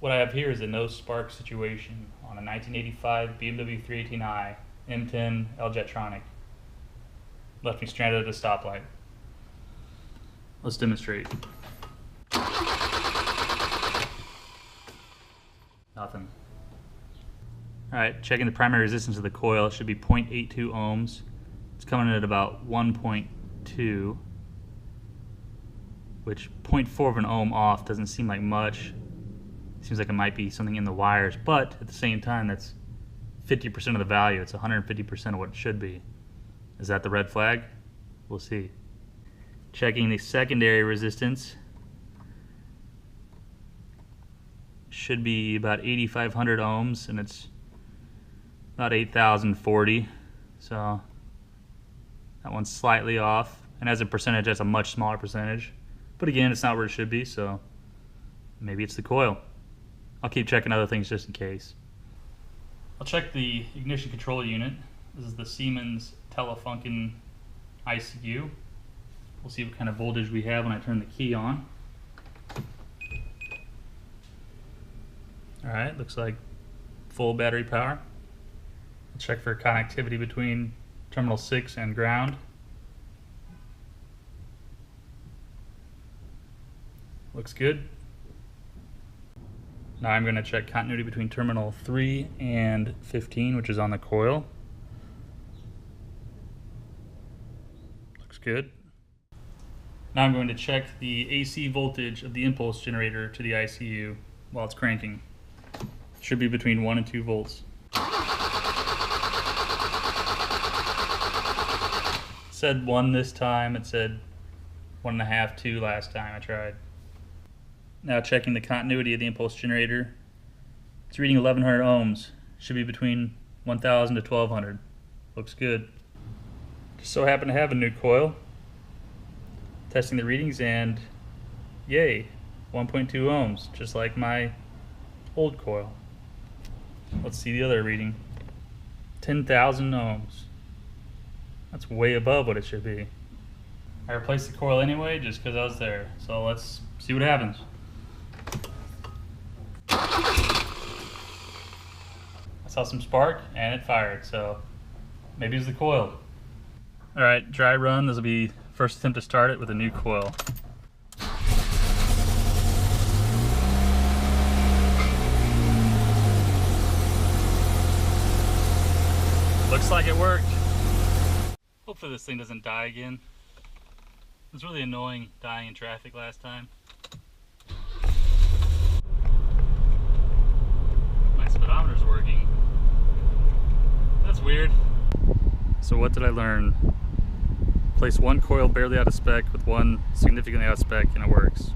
What I have here is a no spark situation on a 1985 BMW 318i M10 L-Jetronic. Left me stranded at a stoplight. Let's demonstrate. Nothing. Alright, checking the primary resistance of the coil. It should be 0.82 ohms. It's coming in at about 1.2, which 0.4 of an ohm off doesn't seem like much. Seems like it might be something in the wires, but at the same time, that's 50% of the value. It's 150% of what it should be. Is that the red flag? We'll see. Checking the secondary resistance. Should be about 8,500 ohms, and it's about 8,040. So that one's slightly off. And as a percentage, that's a much smaller percentage. But again, it's not where it should be, so maybe it's the coil. I'll keep checking other things just in case. I'll check the ignition control unit. This is the Siemens Telefunken ICU. We'll see what kind of voltage we have when I turn the key on. Alright, looks like full battery power. I'll check for connectivity between terminal 6 and ground. Looks good. Now I'm going to check continuity between terminal 3 and 15, which is on the coil. Looks good. Now I'm going to check the AC voltage of the impulse generator to the ICU while it's cranking. It should be between 1 and 2 volts. It said 1 this time, it said 1.5, 2 last time I tried. Now checking the continuity of the impulse generator. It's reading 1100 ohms. Should be between 1000 to 1200. Looks good. Just so happen to have a new coil. Testing the readings and yay, 1.2 ohms, just like my old coil. Let's see the other reading. 10,000 ohms. That's way above what it should be. I replaced the coil anyway just because I was there. So let's see what happens. I saw some spark and it fired, so maybe it's the coil. Alright, dry run. This will be first attempt to start it with a new coil. Looks like it worked. Hopefully this thing doesn't die again. It was really annoying dying in traffic last time. My speedometer's working. That's weird. So what did I learn? Place one coil barely out of spec with one significantly out of spec and it works.